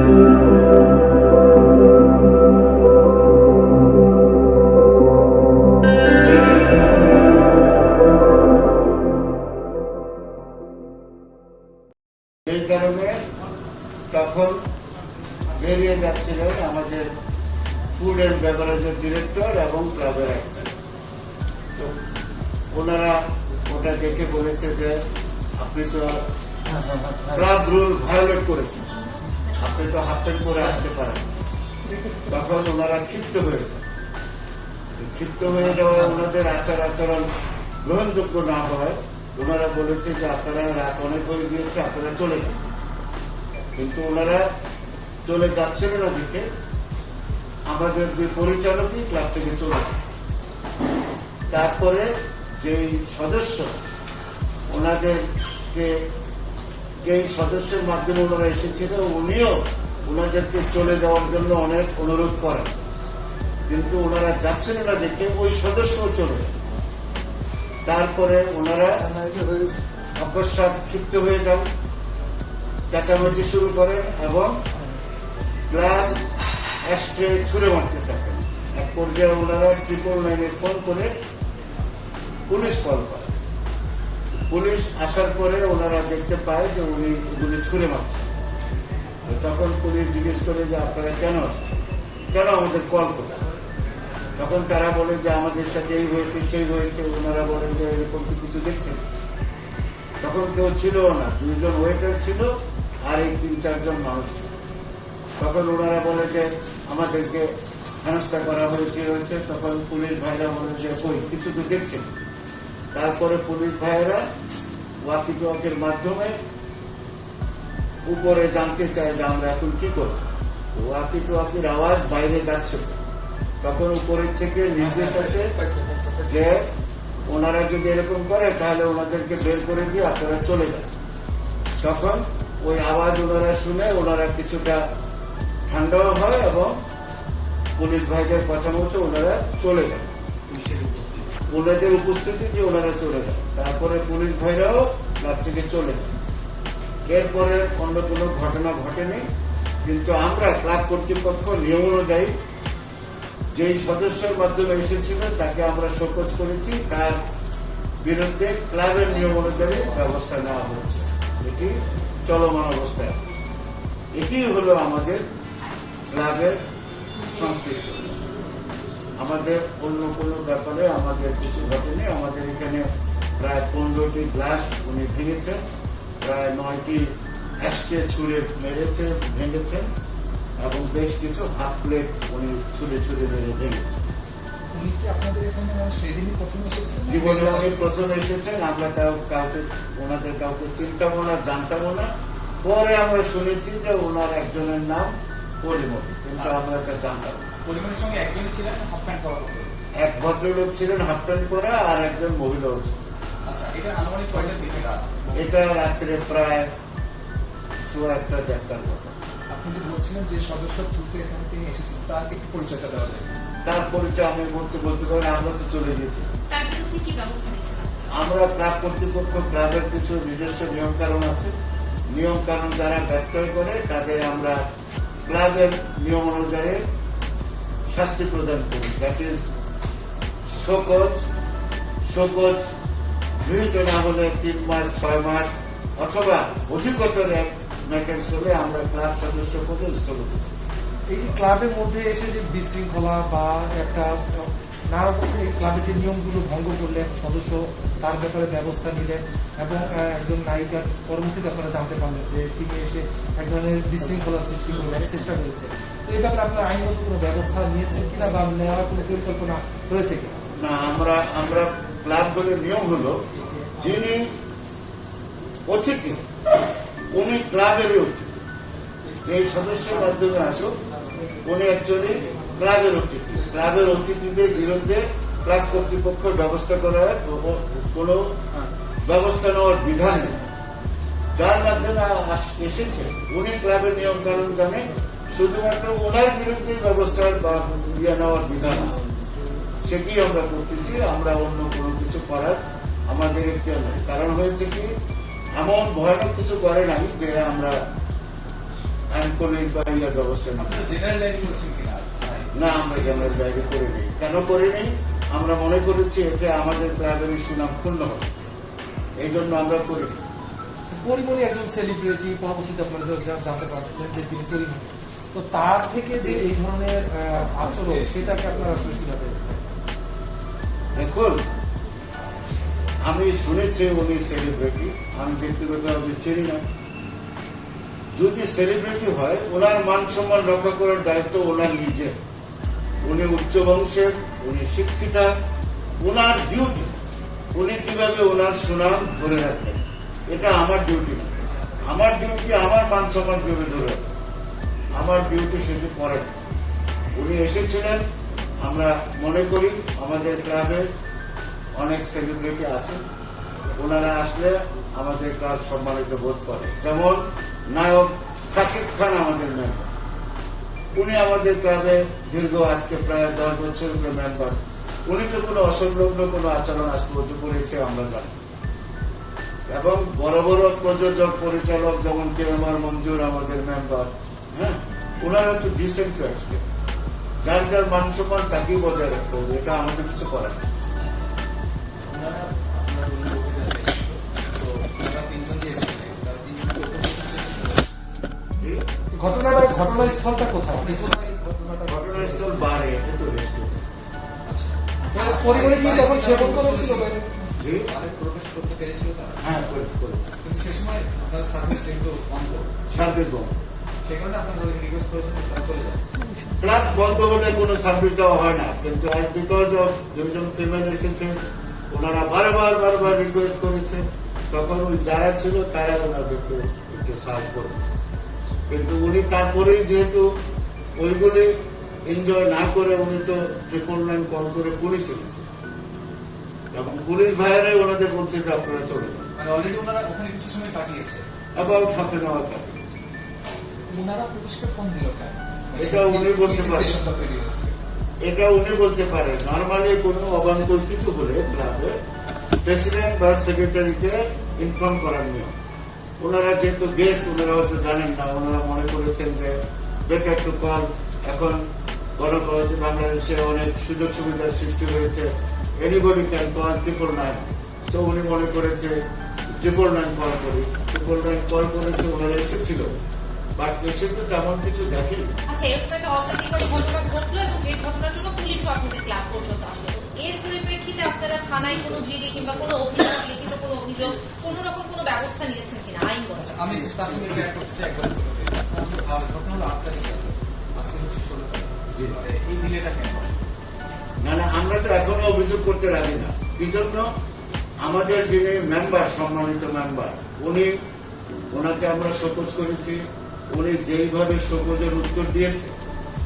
এই কারণে তখন বেরিয়ে যাচ্ছিলেন আমাদের ফুড অ্যান্ড বেভারেজের ডিরেক্টর এবং ক্লাবের একটা। তো ওনারা ওটা দেখে বলেছে যে আপনি তো ক্লাব রুল ভায়োলেট করেছেন, আপনি তো হাফ প্যান্ট পরে আসতে পারেন। তখন ওনারা ক্ষিপ্ত হয়ে যাওয়া ওনাদের আচার আচরণ গ্রহণযোগ্য না হয় ওনারা বলেছে যে আপনারা রাত অনেক হয়ে গিয়েছে, আপনারা চলে যান। কিন্তু ওনারা চলে যাচ্ছিল না দিকে আমাদের দুই পরিচালকই ক্লাব থেকে চলে যান। তারপরে যেই সদস্য ওনাদেরকে যেই সদস্যের মাধ্যমে ওনারা এসেছিল উনিও ওনাদেরকে চলে যাওয়ার জন্য অনেক অনুরোধ করেন, কিন্তু ওনারা যাচ্ছেন না দেখে ওই সদস্যও চলে যান। তারপরে ওনারা অকস্মাৎ ক্ষিপ্ত হয়ে যান, চেঁচামেচি শুরু করেন এবং গ্লাস অ্যাস্ট্রে ছুঁড়ে মারতে থাকেন। এক পর্যায়ে ওনারা 999-এ ফোন করে পুলিশ কল করে। পুলিশ আসার পরে ওনারা দেখতে পায় যে উনি এগুলি ছুঁড়ে মারছেন। তখন পুলিশ জিজ্ঞেস করে যে আপনারা কেন আসছেন, কেন আমাদের কল করছেন? তখন তারা বলে যে আমাদের সাথে এই হয়েছে সেই হয়েছে। ওনারা বলেন যে এরকম কিছু দেখছেন। তখন কেউ ছিল না, 2 জন ওয়েটার ছিল আর এই 3-4 জন মানুষ ছিল। তখন ওনারা বলে যে আমাদেরকে হেনস্থা করা হয়েছে। তখন পুলিশ ভাইরা বলে যে কই কিছু তো দেখছেন। তারপরে পুলিশ ভাইয়েরা ওয়াকি টওয়াকির মাধ্যমে উপরে জানতে চায় যে আমরা এখন কি করব। ওয়াকি টওয়াকির আওয়াজ বাইরে যাচ্ছে। তখন উপরের থেকে নির্দেশ আসে যে ওনারা যদি এরকম করে তাহলে ওনাদেরকে বের করে দিয়ে আপনারা চলে যান। তখন ওই আওয়াজ ওনারা শুনে ওনারা কিছুটা ঠান্ডাও হয় এবং পুলিশ ভাইদের কথা মতো ওনারা চলে যান। ওনাদের উপস্থিতিতে ওনারা চলে যান। তারপরে পুলিশ ভাইরাও ক্লাব থেকে চলে যান। এরপরে অন্য কোনো ঘটনা ঘটেনি, কিন্তু আমরা ক্লাব কর্তৃপক্ষ নিয়ম অনুযায়ী যেই সদস্যের মাধ্যমে এসেছিল তাকে আমরা শোকজ করেছি, তার বিরুদ্ধে ক্লাবের নিয়ম অনুযায়ী ব্যবস্থা নেওয়া হয়েছে। এটি চলমান অবস্থায়। এটি হল আমাদের ক্লাবের সংশ্লিষ্ট। আমাদের অন্য কোনো ব্যাপারে আমাদের কিছু ঘটেনি। আমাদের এখানে প্রায় 15টি গ্লাস উনি ভেঙেছেন, প্রায় 9টি অ্যাস্ট্রে ছুঁড়ে ভেঙেছেন এবং বেশ কিছু হাফ প্লেট উনি ছুঁড়ে মেরে ভেঙেছেন। জীবনে উনি প্রথম এসেছেন। আমরা ওনাদের কাউকে চিন্তামো না, জানতামও না। পরে আমরা শুনেছি যে ওনার একজনের নাম পরিমল, কিন্তু আমরা এটা জানতাম। পরিমলের সঙ্গে একজনই ছিলেন হাফ প্যান্ট পরা? এক ভদ্রলোক ছিলেন হাফ প্যান্ট পরা আর একজন মহিলাও ছিলেন। আচ্ছা, এটা আনুমানিক কয়টার দিকে রাত? এটা রাত্রে প্রায় 1:15-1:00 মতো। আপনি যে বলছিলেন যে সদস্য থ্রুতে এখানে তিনি এসেছেন, তার একটু পরিচয়টা দেওয়া যায়? তার পরিচয় আমি বলতে পারি, আমরা তো চলে গেছি। তার বিরুদ্ধে কি ব্যবস্থা নিচ্ছেন? আমরা ক্লাব কর্তৃপক্ষ, ক্লাবের কিছু নিজস্ব নিয়ম কানুন আছে, নিয়ম কানুন যারা ব্যত্যয় করে তাদের আমরা ক্লাবের নিয়ম অনুযায়ী শাস্তি প্রদান করি। দ্যাট ইজ শোকজ গৃহীত না হলে 3 মাস 6 মাস অথবা অধিকতর ম্যাটার্স হলে আমরা ক্লাব সদস্য পদে স্থগিত করি। এই যে ক্লাবের মধ্যে এসে যে বিশৃঙ্খলা বা একটা নানা রকম এই ক্লাবের যে নিয়মগুলো ভঙ্গ করলে সদস্য তার ব্যাপারে ব্যবস্থা নিলেন এবং একজন নায়িকার পরবর্তীতে আপনারা জানতে পারলেন যে তিনি এসে এক ধরনের বিশৃঙ্খলা সৃষ্টি করবার চেষ্টা করেছে। তো এই ব্যাপারে আপনারা আইনগত কোনো ব্যবস্থা নিয়েছেন কিনা বা নেওয়ার কোনো পরিকল্পনা রয়েছে কিনা? না, আমরা ক্লাবগুলোর নিয়ম হলো যিনি অতিথি উনি ক্লাবেরই অতিথি। যে সদস্যের মাধ্যমে আসুক উনি অ্যাকচুয়ালি ক্লাবের অতিথি। ক্লাবের অতিথিদের বিরুদ্ধে ক্লাব কর্তৃপক্ষ ব্যবস্থা করার কোন ব্যবস্থা নেওয়ার বিধান নেই। যার মাধ্যমে এসেছে উনি ক্লাবের নিয়ম কানুন জানে, শুধুমাত্র ওনার বিরুদ্ধে ব্যবস্থার বা নেওয়ার বিধান আছে, সেটি আমরা করতেছি। আমরা অন্য কোনো কিছু করার আমাদের এখতিয়ার নেই। কারণ হয়েছে কি, এমন ভয়ানক কিছু করে নাই যে আমরা আইন পুলিশ বা ইয়ার ব্যবস্থা নেই। জেনারেল ডায়েরি করেছেন কিনা? না, আমরা জেনারেল ডায়েরি করিনি। কেন করিনি? আমরা মনে করেছি এতে আমাদের ক্লাবের সুনাম ক্ষুণ্ণ হবে, এই জন্য আমরা করিনি। পরিমণি একজন সেলিব্রিটি, পরবর্তীতে আপনারা জানতে পারলেন যে তিনি পরিমণি, তো তার থেকে যে এই ধরনের আচরণ সেটাকে আপনারা আসলে কিভাবে? দেখুন, আমি শুনেছি উনি সেলিব্রিটি, আমি ব্যক্তিগতভাবে চিনি না। যদি সেলিব্রিটি হয়, ওনার মান সম্মান রক্ষা করার দায়িত্ব ওনার নিজের। উনি উচ্চ বংশের, উনি শিক্ষিতা, ওনার ডিউটি উনি কিভাবে ওনার সুনাম ধরে রাখবেন, এটা আমার ডিউটি না। আমার ডিউটি আমার মান সম্মান কিভাবে ধরে রাখবেন, আমার ডিউটি সেটি করেন। উনি এসেছিলেন, আমরা মনে করি আমাদের ক্লাবে অনেক সেলিব্রিটি আছে, ওনারা আসলে আমাদের ক্লাব সম্মানিত বোধ করে। যেমন নায়ক সাকিব খান আমাদের মেম্বার, উনি আমাদের ক্লাবে দীর্ঘ আজকে প্রায় 10 বছর মেম্বার। উনি তো কোনো অসংলগ্ন কোনো আচরণ আজ পর্যন্ত করেছে আমরা জানি। এবং বড় বড় প্রযোজক পরিচালক যেমন কেএমআর মঞ্জুর আমাদের মেম্বার, হ্যাঁ, ওনারা তো ডিসেন্ট আসছে। যার যার মান সম্মান তাকেই বজায় রাখতে হবে, এটা আমাদের কিছু করার নেই। ঘটনাস্থলটা কোথায়? ঘটনাস্থল বারে, এটা তো রেস্টুরেন্ট। পরিমণি কি যখন সেবন করেছিল জি, প্রবেশ করতে পেরেছিল তারা? হ্যাঁ, করেছে। কিন্তু সে সময় আপনার সার্ভিস যেহেতু বন্ধ, সার্ভিস বন্ধ, সে কারণে আপনার রিকোয়েস্ট করেছেন তারা চলে যায়। ক্লাব বন্ধ হলে কোনো সার্ভিস দেওয়া হয় না, কিন্তু বিকজ অফ দুজন ফিমেল এসেছে, ওনারা বারবার রিকোয়েস্ট করেছে, তখন ওই যারা ছিল তারা ওনাদেরকে একটু সার্ভ করেছে। কিন্তু উনি তারপরেই যেহেতু ওইগুলি এনজয় না করে উনি তো 999 কল করে পুলিশ এনেছে, এবং পুলিশ ভাইয়েরাই ওনাদের বলছে যে আপনারা চলে যান। মানে অলরেডি ওনারা ওখানে কিছু সময় কাটিয়েছে। অ্যাবাউট হাফ এন আওয়ার কাছে ওনারা পুলিশকে ফোন দিল কেন? এটা উনি বলতে পারেন, সিচুয়েশনটা তৈরি হয়েছে। এটা উনি বলতে পারেন। নর্মালি কোনো অবান্তর কিছু হলে ক্লাবে প্রেসিডেন্ট বা সেক্রেটারিকে ইনফর্ম করার নিয়ম। ওনারা যেহেতু গেস্ট, ওনারা হয়তো জানেন না, ওনারা মনে করেছেন যে বেকার টু কল। এখন গণপ্রজাতন্ত্রী বাংলাদেশে অনেক সুযোগ সুবিধার সৃষ্টি হয়েছে, এনিবডি ক্যান কল 999। তো উনি মনে করেছে 999 কল করি, 999 কল করেছে, ওনারা এসেছিল, বাট এসে তো তেমন কিছু দেখেনি। আচ্ছা, এরকম একটা অপ্রীতিকর ঘটনা ঘটলো এবং এই ঘটনার জন্য পুলিশও আপনাদের ক্লাব পর্যন্ত আসলো। এর পরিপ্রেক্ষিতে আপনারা থানায় কোনো জিডি কিংবা কোনো অভিযোগ, লিখিত কোনো অভিযোগ, কোন রকম কোনো ব্যবস্থা নিয়েছেন কিনা আইনগত? আমি তার সঙ্গে ক্লিয়ার করতে চাই একবার। আর ঘটনা হলো 8 তারিখ, আজকে হচ্ছে 16 তারিখ। জি। এই ডিলেটা কেন? না, আমরা তো এখনো অভিযোগ করতে রাজি না। কি জন্য? আমাদের যিনি মেম্বার, সম্মানিত মেম্বার, ওনাকে আমরা শোকজ করেছি, উনি যেইভাবে শোকজের উত্তর দিয়েছে,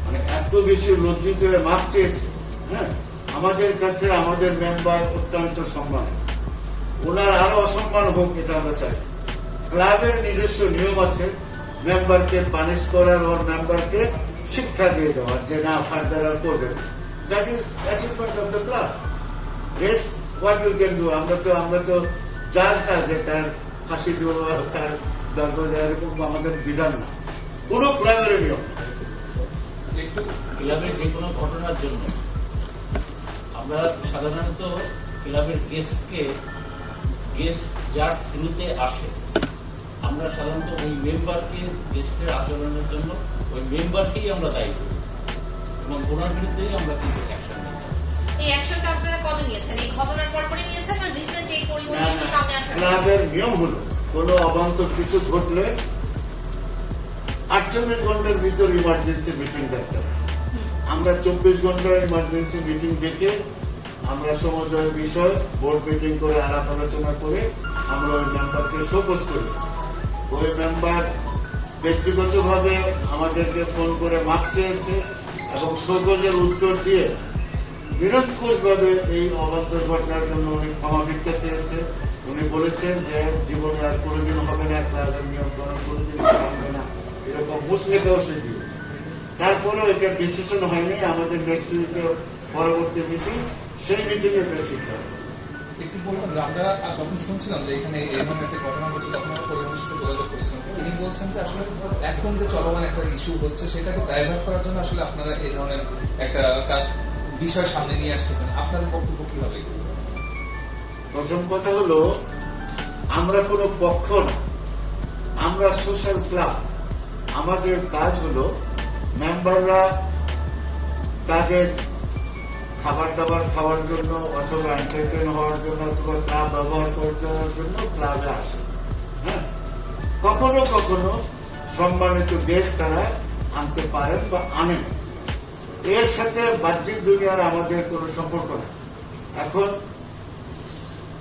মানে এত বেশি লজ্জিত হয়ে মাপ চেয়েছে। হ্যাঁ, আমাদের কাছে আমাদের মেম্বার অত্যন্ত সম্মান, ওনার আরো অসম্মান হোক এটা আমরা চাই। ক্লাবের নিজস্ব নিয়ম আছে, মেম্বারকে পানিশ করার, ওর মেম্বারকে শিক্ষা দিয়ে দেওয়ার, যে না ফার্দার আর করবেন। That is achievement of the club. Rest what you can do. আমরা তো জাজ না যে তার ফাঁসি দেওয়া, তার দণ্ড দেওয়া, এরকম আমাদের বিধান না, কোন ক্লাবের নিয়ম। ক্লাবের যে কোনো ঘটনার জন্য আমরা সাধারণত ক্লাবের গেস্ট যার থ্রুতে আসে, আমরা সাধারণত ওই মেম্বারকে গেস্টের আচরণের জন্য ওই মেম্বারকেই আমরা দায়ী করি এবং ওনার বিরুদ্ধেই আমরা কিন্তু অ্যাকশন নিই। এই অ্যাকশনটা আপনারা কবে নিয়েছেন? এই ঘটনার পরপরই নিয়েছেন না রিসেন্ট এই পরিবর্তন সামনে আসার? ক্লাবের নিয়ম হল কোনো অবান্তর কিছু ঘটলে 48 ঘন্টার ভিতর ইমার্জেন্সি মিটিং ডাকতে হবে। আমরা 24 ঘন্টার ইমার্জেন্সি মিটিং ডেকে আমরা সমুদয় বিষয় বোর্ড মিটিং করে আলাপ আলোচনা করে আমরা ওই মেম্বারকে শোকজ করি। ওই মেম্বার ব্যক্তিগতভাবে আমাদেরকে ফোন করে মাপ চেয়েছে এবং শোকজের উত্তর দিয়ে নিরঙ্কুশভাবে এই অবান্তর ঘটনার জন্য উনি ক্ষমা ভিক্ষা চেয়েছে। উনি বলেছেন যে জীবনে আর কোনোদিন হবে না, ক্লাবের নিয়ন্ত্রণ কোনোদিন হবে না, এরকম মুসলিকাও সে দিয়েছে। তারপরেও এটা ডিসিশন হয়নি। আমাদের নেক্সট উইকে পরবর্তী মিটিং, সেই মিটিং এ ঠিক হবে। একটু বলবেন যে আমরা যখন শুনছিলাম যে এখানে এই ধরনের একটা ঘটনা ঘটছে তখন আমরা পরিবারের সাথে যোগাযোগ করেছিলাম, তিনি বলছেন যে আসলে এখন যে চলমান একটা ইস্যু হচ্ছে সেটাকে ডাইভার্ট করার জন্য আসলে আপনারা এই ধরনের একটা বিষয় সামনে নিয়ে আসতেছেন, আপনাদের বক্তব্য কি হবে? প্রথম কথা হলো আমরা কোনো পক্ষ না, আমরা সোশ্যাল ক্লাব। আমাদের কাজ হলো মেম্বাররা তাদের খাবার দাবার খাওয়ার জন্য অথবা এন্টারটেন হওয়ার জন্য অথবা ক্লাব ব্যবহার করার জন্য ক্লাবে আসে। হ্যাঁ, কখনো কখনো সম্মানিত গেস্ট তারা আনতে পারেন বা আনেন, এর সাথে বাহ্যিক দুনিয়ার আমাদের কোনো সম্পর্ক নেই। এখন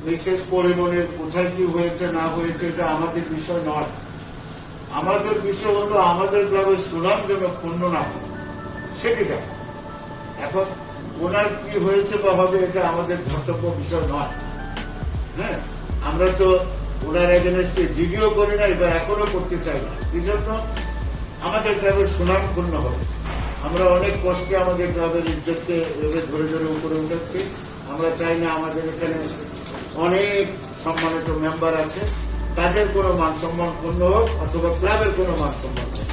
বিশেষ পরিমাণের কোথায় কি হয়েছে না হয়েছে এটা আমাদের বিষয় নয়। আমাদের বিষয় হলো আমাদের ক্লাবের সুনাম যেন ক্ষুণ্ণ না হয় সেটি দেখা। এখন ওনার কি হয়েছে বা হবে এটা আমাদের ধর্তব্য বিষয় নয়। হ্যাঁ, আমরা তো ওনার এগেনস্টে জিডিও করি নাই বা এখনো করতে চাই না, এই জন্য আমাদের ক্লাবের সুনাম ক্ষুণ্ণ হবে। আমরা অনেক কষ্টে আমাদের ক্লাবের ইজ্জতকে এভাবে ধরে ধরে উপরে উঠাচ্ছি। আমরা চাই না আমাদের এখানে অনেক সম্মানিত মেম্বার আছে, তাদের কোনো মান সম্মান ক্ষুণ্ণ হোক অথবা ক্লাবের কোনো মান সম্মান হোক।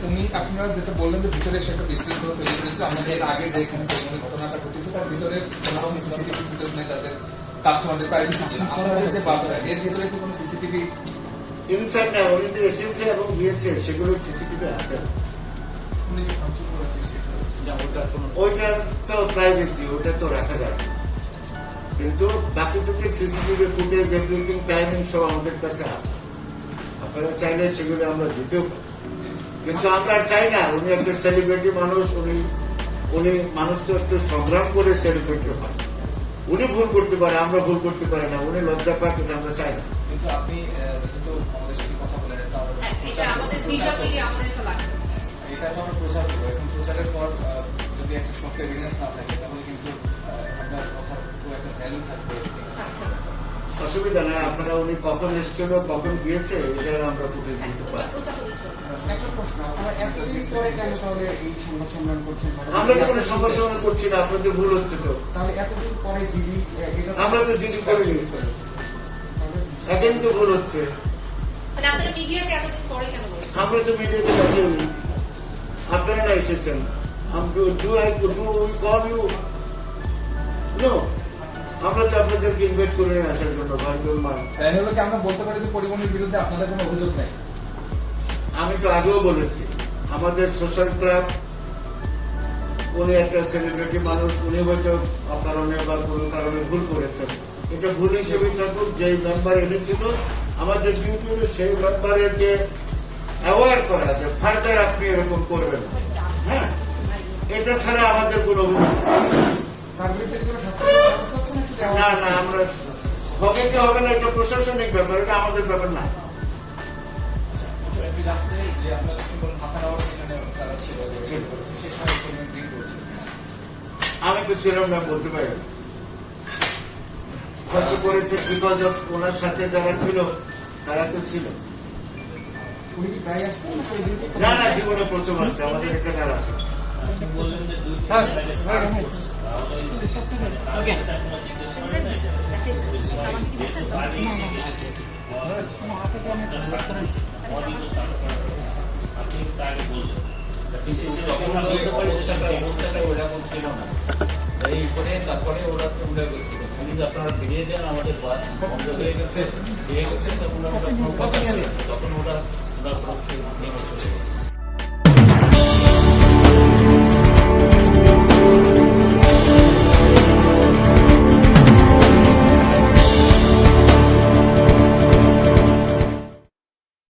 উনি আপনারা যেটা বললেন যে ভিতরে সে একটা বিশৃঙ্খলা তৈরি হয়েছে, আমাদের এর আগে যে এখানে পরিমাণে ঘটনাটা ঘটেছে তার ভিতরে কোনো সিসিটিভি ফুটেজ নেই, তাদের কাস্টমারদের প্রাইভেসি ছিল। আমাদের যে বার্তা এর ভিতরে কি কোনো সিসিটিভি ইনসাইড না, উনি যে এসেছে এবং গিয়েছে সেগুলো সিসিটিভি আছে। উনি যে ভাঙচুর করেছে সেটা যা ওটা কোনো ওইটা তো প্রাইভেসি, ওটা তো রাখা যায় না। কিন্তু বাকি দুটি সিসিটিভি ফুটেজ এভরিথিং টাইমিং সব আমাদের কাছে আছে। আপনারা চাইলে সেগুলো আমরা দিতেও পারি, কিন্তু আমরা চাই না। উনি একটা সেলিব্রিটি মানুষ, উনি মানুষ তো একটু সংগ্রাম করে সেলিব্রিটি হয়। উনি ভুল করতে পারে, আমরা ভুল করতে পারি না। উনি লজ্জা পাক, এটা আমরা চাই না। কিন্তু আপনি যেহেতু আমাদের সাথে কথা বলেন এটা আমরা হ্যাঁ, এটা আমাদের ভিডিও তৈরি আমাদের তো লাগবে। এটা তো আমরা প্রচার করবো। এখন প্রচারের পর যদি একটা শক্ত এভিডেন্স না থাকে তাহলে কিন্তু আপনার কথার খুব একটা ভ্যালু থাকবে। আচ্ছা, অসুবিধা নেই। আপনারা উনি কখন এসেছিল কখন গিয়েছে এটা আমরা ফুটেজ দিতে পারি। ওটা হয়েছে। একটা প্রশ্ন, আপনারা এতদিন পরে কেন তাহলে এই সংবাদ সম্মেলন করছেন? আমরা তো কোনো সম্ভাষণ করছি না, আপনাদের ভুল হচ্ছে তো। তাহলে এতদিন পরে জিডি আমরা তো জিডি করিনি, এখন তো ভুল হচ্ছে। মানে আপনারা মিডিয়াকে এতদিন পরে কেন বলছেন? আমরা তো মিডিয়াতে যাচ্ছি, আপনারা এসেছেন। আমরা তো আপনাদেরকে ইনভাইট করে নিয়ে আসার জন্য ভাইগুল মান। তাই হলো কি আমরা বলতে পারি যে পরিবহনের বিরুদ্ধে আপনাদের কোনো অভিযোগ নেই? আমি তো আগেও বলেছি, আমাদের সোশ্যাল ক্লাব, উনি একটা সেলিব্রিটি মানুষ, উনি হয়তো অকারণে বা কোনো কারণে ভুল করেছেন। এটা ভুল হিসেবে থাকুক। যেই মেম্বার এনেছিল আমাদের ডিউটি হলো সেই মেম্বারকে অ্যাওয়ার করা যে ফার্দার আপনি এরকম করবেন না। হ্যাঁ, এটা ছাড়া আমাদের কোনো অভিযোগ নেই। তার বিরুদ্ধে কোনো শাস্তির ব্যবস্থা হচ্ছে না? শুধু না না, আমরা হবে কি হবে না এটা প্রশাসনিক ব্যাপার, এটা আমাদের ব্যাপার না। আপনি জানতে চাই যে আপনারা কি বলেন মাথা নেওয়ার এখানে তারা ছিল যে বিশেষভাবে পরিমাণ ড্রিঙ্ক করছিল। আমি তো ছিলাম না, বলতে পারি না। হয়তো করেছে বিকজ অফ ওনার সাথে যারা ছিল তারা তো ছিল। উনি কি প্রায় আসতেন না সেই দিনকে? না না, জীবনে প্রথম আসছে আমাদের এখানে আর আসে। আপনি বললেন যে দুই হ্যাঁ, জিজ্ঞেস আপনি তাকে বললেন অবস্থাটা ওরকম ছিল না। এইপরে তারপরে ওরা তো উঠে গেছিল, আপনারা ফিরিয়ে দেন আমাদের বাদ বন্ধ হয়ে গেছে, ফিরে গেছে, তখন ওরা তখন ওরা নিয়ে চলে গেছে।